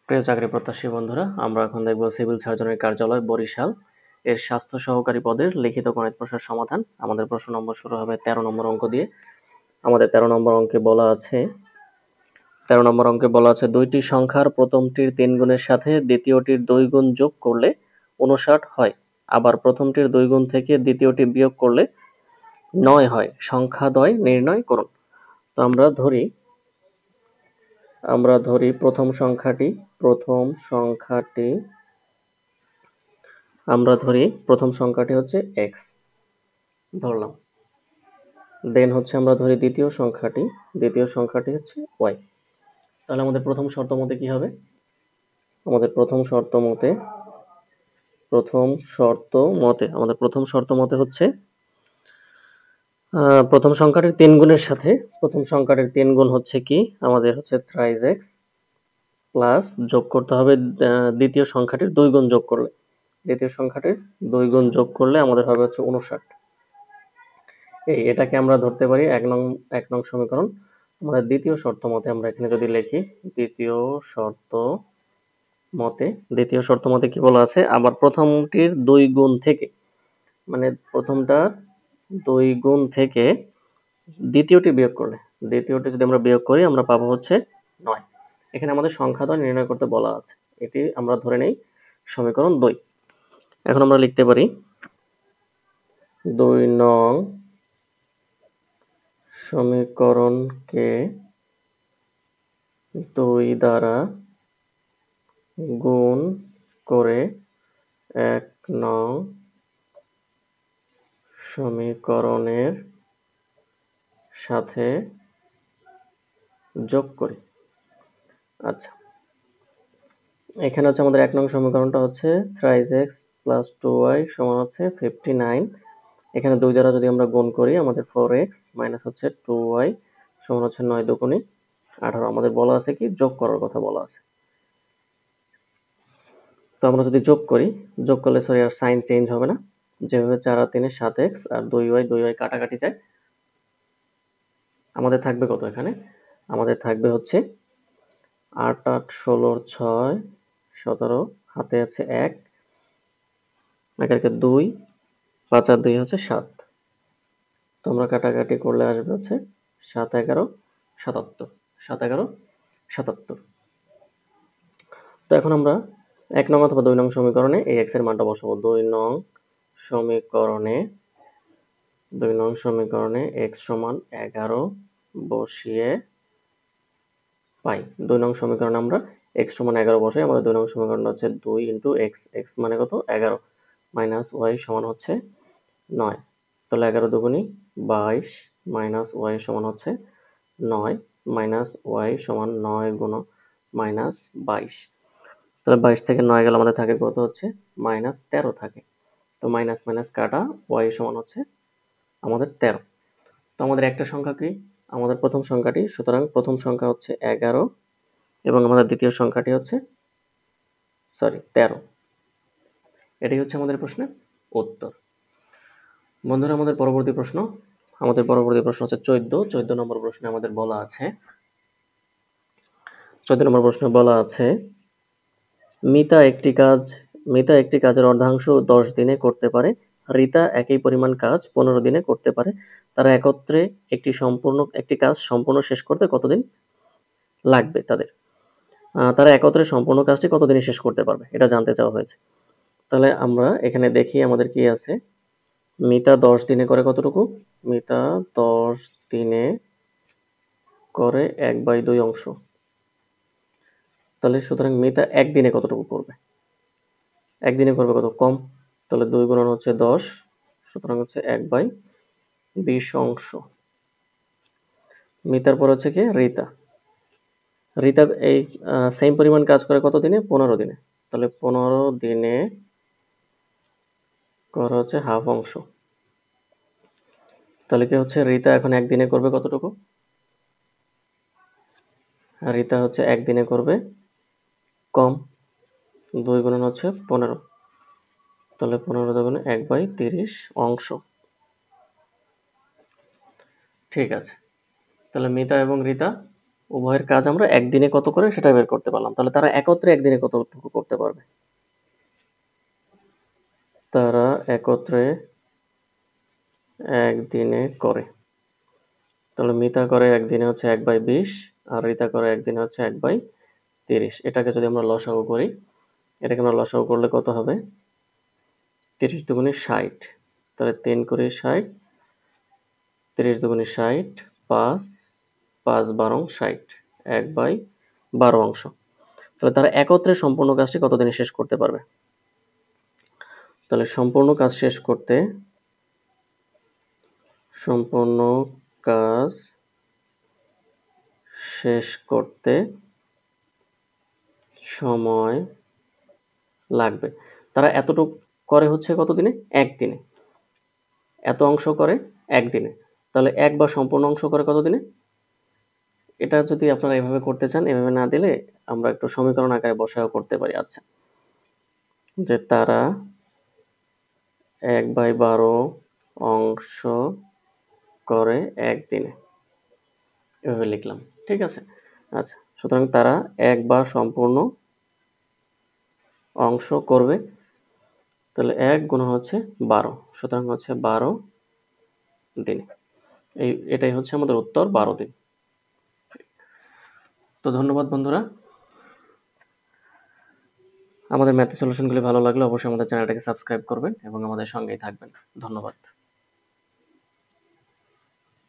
প্রিয় চাকরি প্রত্যাশী বন্ধুরা, আমরা এখন দেখব সিভিল সার্জনের কার্যালয় বরিশাল এর স্বাস্থ্য সহকারী পদের লিখিত গণিত প্রশ্নের সমাধান। আমাদের প্রশ্ন নম্বর শুরু হবে 13 নম্বর অঙ্ক দিয়ে। আমাদের 13 নম্বর অঙ্কে বলা আছে 2টি সংখ্যার প্রথমটির 3 গুণের সাথে দ্বিতীয়টির 2 গুণ যোগ করলে 59 হয়, আবার প্রথমটির 2 গুণ থেকে দ্বিতীয়টি বিয়োগ করলে 9 হয়। সংখ্যাদ্বয় নির্ণয় করুন। তো আমরা ধরি প্রথম সংখ্যাটি হচ্ছে x ধরলাম। দেন হচ্ছে আমরা ধরি দ্বিতীয় সংখ্যাটি হচ্ছে y। তাহলে আমাদের প্রথম শর্ত মতে কি হবে? আমাদের প্রথম শর্ত মতে হচ্ছে প্রথম সংখ্যাটির 3 গুণের সাথে প্রথম সংখ্যাটির 3 গুণ হচ্ছে কি? আমাদের হচ্ছে thrice x প্লাস যোগ করতে হবে দ্বিতীয় সংখ্যাটির 2 গুণ যোগ করলে আমাদের হবে হচ্ছে 59। এটাকে আমরা ধরতে পারি এক নং সমীকরণ। আমাদের দ্বিতীয় শর্ত মতে আমরা এখানে যদি লিখি, দ্বিতীয় শর্ত মতে কি বলা আছে? আবার প্রথমটির 2 গুণ থেকে, মানে প্রথমটার 2 গুণ থেকে দ্বিতীয়টি যদি আমরা বিয়োগ করি আমরা পাবো হচ্ছে 9। এখানে আমাদের সংখ্যাদ্বয় নির্ণয় করতে বলা আছে। এটি আমরা ধরে নেই সমীকরণ 2। এখন আমরা লিখতে পারি 2 নং সমীকরণকে 2 দ্বারা গুণ করে 1 নং সমীকরণের সাথে যোগ করি। আচ্ছা, এখানে হচ্ছে আমাদের 1 নং সমীকরণটা হচ্ছে thrice x plus 2y সমান হচ্ছে 59। এখানে 2 দ্বারা যদি আমরা গুণ করি আমাদের 4x মাইনাস হচ্ছে 2y সমান হচ্ছে 9 দুগুণে 18। আমাদের বলা আছে কি? যোগ করার কথা বলা আছে। তো আমরা যদি যোগ করলে আর সাইন চেঞ্জ হবে না। যেভাবে 4 আর 3 এর 7x আর 2y কাটাকাটি যায়। আমাদের থাকবে কত এখানে? আমাদের থাকবে হচ্ছে 8 8 16 6 17, হাতে আছে 1, একে 2, 5 আর 2 হচ্ছে 7। তোমরা কাটাকাটি করলে আসবে হচ্ছে 7 11 77। 7 11 77। তো এখন আমরা 1 নং অথবা 2 নং সমীকরণে এই x এর মানটা বসাবো। 2 নং সমীকরণে x সমান 11 বসিয়ে পাই। 2 নং সমীকরণে আমরা x সমান 11 বসাই। আমাদের 2 নং সমীকরণটা হচ্ছে 2 ইন্টু x মানে কত? 11 মাইনাস y সমান হচ্ছে 9। তাহলে 11 দুগুণী 22 মাইনাস y সমান হচ্ছে 9 মাইনাস y সমান 9 গুণ মাইনাস 22। তাহলে 22 থেকে 9 গেলে আমাদের থাকে কত? হচ্ছে মাইনাস 13 থাকে। তো মাইনাস মাইনাস কাটা, y সমান হচ্ছে আমাদের 13। তো আমাদের একটা সংখ্যা কি? আমাদের প্রথম সংখ্যাটি। সুতরাং প্রথম সংখ্যা হচ্ছে 11 এবং আমাদের দ্বিতীয় সংখ্যাটি হচ্ছে 13। এটাই হচ্ছে আমাদের প্রশ্নের উত্তর। বন্ধুরা, আমাদের পরবর্তী প্রশ্ন হচ্ছে 14 নম্বর প্রশ্নে আমাদের বলা আছে 14 নম্বর প্রশ্নে বলা আছে মিতা একটি কাজের অর্ধাংশ 10 দিনে করতে পারে, রিতা একই পরিমাণ কাজ 15 দিনে করতে পারে। তারা একত্রে একটি কাজ সম্পূর্ণ শেষ করতে কতদিন লাগবে তাদের? তারা একত্রে সম্পূর্ণ কাজটি কতদিনে শেষ করতে পারবে, এটা জানতে চাওয়া হয়েছে। তাহলে আমরা এখানে দেখি আমাদের কি আছে। মিতা 10 দিনে করে কতটুকু? মিতা 10 দিনে করে 1/2 অংশ। তাহলে সুতরাং মিতা একদিনে কতটুকু করবে? একদিনে করবে কত? কম। তাহলে 2 গুণন হচ্ছে 10, সুতরাং হচ্ছে 1/20 অংশ। মিতার পর হচ্ছে কি? রিতা এই সেম পরিমাণ কাজ করে কত দিনে? 15 দিনে। তাহলে 15 দিনে করে হচ্ছে হাফ অংশ। তাহলে কি হচ্ছে? রিতা এখন একদিনে করবে কতটুকু? রিতা হচ্ছে একদিনে করবে কম। 2 গুণন হচ্ছে 15, তাহলে 15 দুগুণে 1/30 অংশ। ঠিক আছে। তাহলে মিতা এবং রিতা উভয়ের কাজ আমরা একদিনে কত করে সেটা বের করতে পারলাম। তাহলে তারা একত্রে একদিনে কতটুকু করতে পারবে? তারা একত্রে একদিনে করে, তাহলে মিতা করে একদিনে হচ্ছে 1/20 আর রিতা করে একদিনে হচ্ছে 1/30। এটাকে যদি আমরা লসাগু করি, এটাকে আমরা লসাগু করলে কত হবে? 30 দুগুণে 60, তাহলে 3 করে 60, 30 দুগুণে 60, 5, 5 12 60, 1/12 অংশ। তাহলে তারা একত্রে সম্পূর্ণ কাজটি কতদিনে শেষ করতে পারবে? তাহলে সম্পূর্ণ কাজ শেষ করতে সময় লাগবে। তারা এতটুক করে হচ্ছে কতদিনে? একদিনে। এত অংশ করে একদিনে। তাহলে এক বা সম্পূর্ণ অংশ করে কতদিনে? এটা যদি আপনারা এভাবে করতে চান, এভাবে না দিলে আমরা একটু সমীকরণ আকারে বসায়ও করতে পারি। আচ্ছা, যে তারা 1/12 অংশ করে একদিনে, এভাবে লিখলাম। ঠিক আছে? আচ্ছা, সুতরাং তারা এক বা সম্পূর্ণ অংশ করবে, তাহলে 1 গুণন হচ্ছে 12, সুতরাং হচ্ছে 12 দিনে। এটাই হচ্ছে আমাদের উত্তর, 12 দিন। তো ধন্যবাদ বন্ধুরা। আমাদের ম্যাথ সলিউশনগুলি ভালো লাগলে অবশ্যই আমাদের চ্যানেলটাকে সাবস্ক্রাইব করবেন এবং আমাদের সঙ্গেই থাকবেন। ধন্যবাদ।